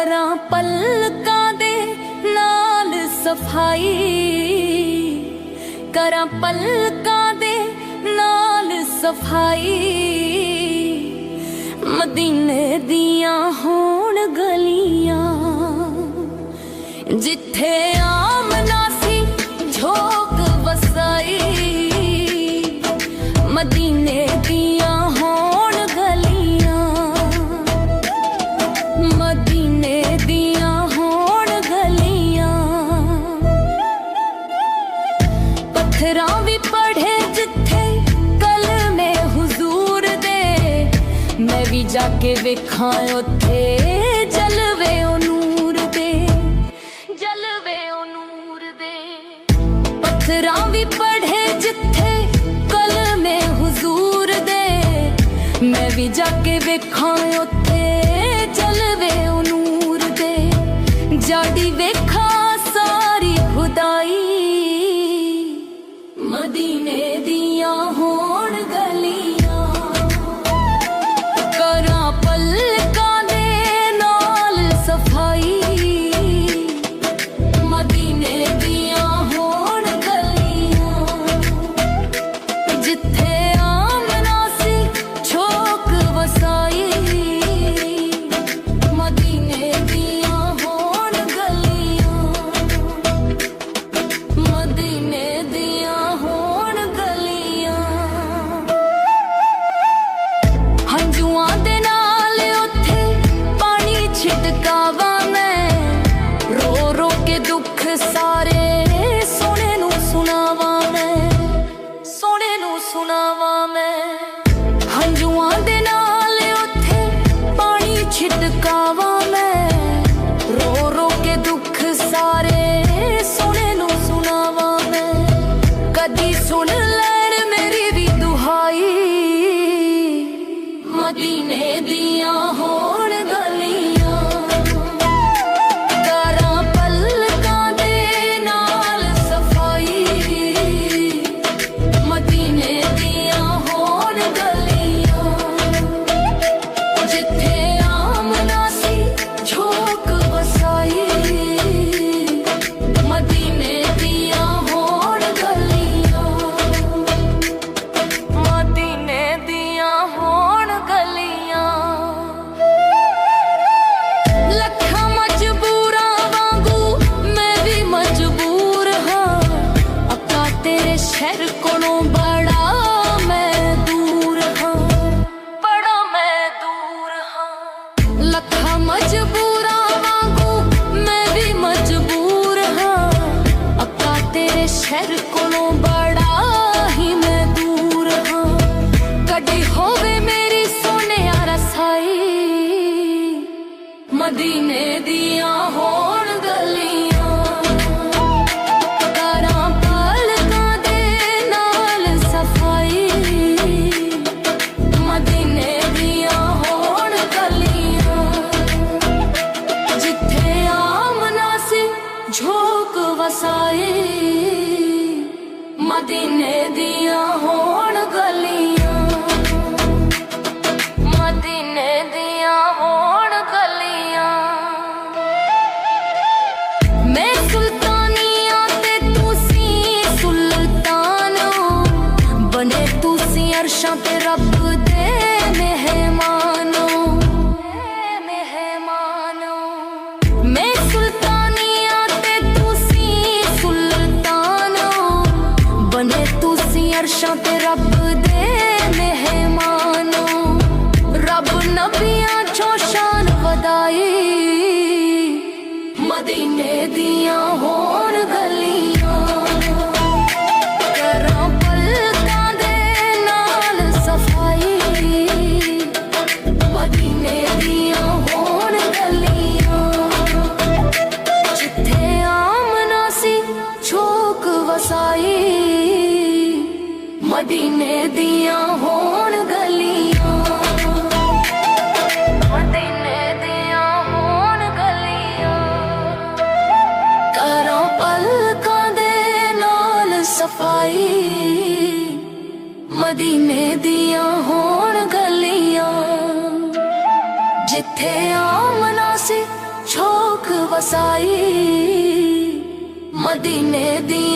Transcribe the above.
ਕਰਾਂ ਪਲਕਾਂ ਦੇ ਨਾਲ ਸਫਾਈ, ਕਰਾਂ ਪਲਕਾਂ ਦੇ ਨਾਲ ਸਫਾਈ। ਮਦੀਨੇ ਦੀਆਂ ਹੋਣ ਗਲੀਆਂ ਜਿੱਥੇ ਆਮਨਾ ਸੀ ਝੋਕ ਵਸਾਈ। ਮਦੀਨੇ ਦੀਆਂ ਹੋਣ ਗਲੀਆਂ, ਮਦੀਨੇ ਦੀਆਂ ਹੋਣ ਗਲੀਆਂ। ਪੱਥਰਾਂ ਵੀ ਪੜ੍ਹੇ ਜਿੱਥੇ ਕਲਮੇ ਹੁਜ਼ੂਰ ਦੇ, ਮੈਂ ਵੀ ਜਾ ਕੇ ਵੇਖਾਂ ਉੱਥੇ ਜਲਵੇ ਉਹ ਨੂਰ ਦੇ, ਜਲਵੇ ਉਹ ਨੂਰ ਦੇ। ਪੱਥਰਾਂ ਵੀ ਪੜ੍ਹੇ ਜਿੱਥੇ ਕਲਮੇ ਹੁਜ਼ੂਰ ਦੇ, ਮੈਂ ਵੀ ਜਾ ਕੇ ਵੇਖਾਂ ਉੱਥੇ ਜਲਵੇ ਉਹ ਨੂਰ ਦੇ। ਜਾੜੀ ਵੇਖਾਂ ਸਾਰੀ ਖੁਦਾਈ, ਮਦੀਨੇ ਦੀਆਂ ਹੋਣ ਗਲੀਆਂ। ਕਰਾਂ ਪਲਕਾਂ ਦੇ ਨਾਲ ਸਫਾਈ, ਮਦੀਨੇ ਦੀਆਂ ਹੋਣ ਗਲੀਆਂ ਜਿੱਥੇ ਆਮਨਾ ਸੀ ਝੋਕ ਵਸਾਈ। ਮਦੀਨੇ ਦੀਆਂ ਹੋਣ ਗਲੀਆਂ, ਮਦੀਨੇ ਦੀਆਂ ਹੋਣ ਗਲੀਆਂ। ਹੰਝੂਆਂ ਦੇ ਨਾਲ ਉੱਥੇ ਪਾਣੀ ਛਿੜਕਾਵਾਂ ਮੈਂ, ਰੋ ਰੋ ਕੇ ਦੁੱਖ ਸਾਰੇ ਸੋਹਣੇ ਨੂੰ ਸੁਣਾਵਾਂ ਮੈਂ, ਸੋਹਣੇ ਨੂੰ ਸੁਣਾਵਾਂ ਮੈਂ। ਹੰਝੂਆਂ ਦੇ ਨਾਲ ਉੱਥੇ ਪਾਣੀ ਛਿੜਕਾਵਾਂ ਮੈਂ, ਰੋ ਰੋ ਕੇ ਦੁੱਖ ਸਾਰੇ ਸੋਹਣੇ ਨੂੰ ਸੁਣਾਵਾਂ ਮੈਂ। ਕਦੀ ਸੁਣ ਲੈਣ ਮੇਰੀ ਵੀ ਦੁਹਾਈ, ਮਦੀਨੇ ਦੀਆਂ ਹੋਣ ਗਲੀਆਂ। ਕਰਾਂ ਪਲਕਾਂ ਦੇ ਨਾਲ ਸਫਾਈ, ਮਦੀਨੇ ਦੀਆਂ ਹੋਣ ਗਲੀਆਂ ਜਿੱਥੇ ਆਮਨਾ ਸੀ ਝੋਕ ਵਸਾਈ। ਮਦੀਨੇ ਦੀਆਂ ਹੋਣ ਗਲੀਆਂ, ਮਦੀਨੇ ਦੀਆਂ ਹੋਣ ਗਲੀਆਂ। ਲੱਖਾਂ ਮਜਬੂਰਾਂ ਵਾਂਗੂ ਮੈਂ ਵੀ ਮਜਬੂਰ ਹਾਂ, ਅੱਕਾ ਤੇਰੇ ਸ਼ਹਿਰ ਕੋਲੋਂ ਬੜਾ ਮੈਂ ਦੂਰ ਹਾਂ, ਬੜਾ ਮੈਂ ਦੂਰ ਹਾਂ। ਲੱਖਾਂ ਮਜਬੂਰਾਂ ਵਾਂਗੂ ਮੈਂ ਵੀ ਮਜਬੂਰ ਹਾਂ, ਅੱਕਾ ਤੇਰੇ ਸ਼ਹਿਰ ਕੋਲੋਂ ਬੜਾ ਹੀ ਮੈਂ ਦੂਰ ਹਾਂ। ਕਦੀ ਹੋਵੇ ਮੇਰੀ ਸੋਹਣਿਆ ਰਸਾਈ, ਮਦੀਨੇ ਦੀਆਂ ਹੋਣ ਗਲੀਆਂ। ਕਰਾਂ ਪਲਕਾਂ ਦੇ ਨਾਲ ਸਫਾਈ, ਮਦੀਨੇ ਦੀਆਂ ਹੋਣ ਗਲੀਆਂ ਜਿੱਥੇ ਆਮਨਾ ਸੀ ਝੋਕ ਵਸਾਈ। ਮਦੀਨੇ ਦੀਆਂ ਹੋਣ ਗਲੀਆਂ, ਮਦੀਨੇ ਦੀਆਂ ਹੋਣ ਗਲੀਆਂ। ਮੈਂ ਸੁਲਤਾਨੀਆਂ ਤੇ ਤੁਸੀਂ ਸੁਲਤਾਨੋ, ਬਣੇ ਤੁਸੀਂ ਅਰਸ਼ਾਂ ਤੇ ਰੱਬ ਦੇ ਮਹਿਮਾਨੋ, ਮਹਿਮਾਨੋ। ਮੈਂ ਸੁਲਤਾਨੀਆਂ ਤੇ ਤੁਸੀਂ ਸੁਲਤਾਨੋ, ਬਣੇ ਤੁਸੀਂ ਅਰਸ਼ਾਂ ਤੇ ਰੱਬ ਦੇ ਮਹਿਮਾਨੋ। ਰੱਬ ਨਬੀਆਂ ਚੋਂ ਸ਼ਾਨ ਵਧਾਈ, ਮਦੀਨੇ ਦੀਆਂ ਹੋਣ ਗਲੀਆਂ। ਕਰਾਂ ਪਲਕਾਂ ਦੇ ਨਾਲ ਸਫਾਈ, ਮਦੀਨੇ ਦੀਆਂ ਹੋਣ ਗਲੀਆਂ ਜਿੱਥੇ ਆਮਨਾ ਸੀ ਝੋਕ ਵਸਾਈ। ਮਦੀਨੇ ਦੀਆਂ ਹੋਣ ਗਲੀਆਂ, ਮਦੀਨੇ ਦੀਆਂ ਹੋਣ ਗਲੀਆਂ। ਕਰਾਂ ਪਲਕਾਂ ਦੇ ਨਾਲ ਸਫਾਈ, ਮਦੀਨੇ ਦੀਆਂ ਹੋਣ ਗਲੀਆਂ ਜਿੱਥੇ ਆਮਨਾ ਸੀ ਸੁਖ ਵਸਾਈ ਮਦੀਨੇ ਦੀ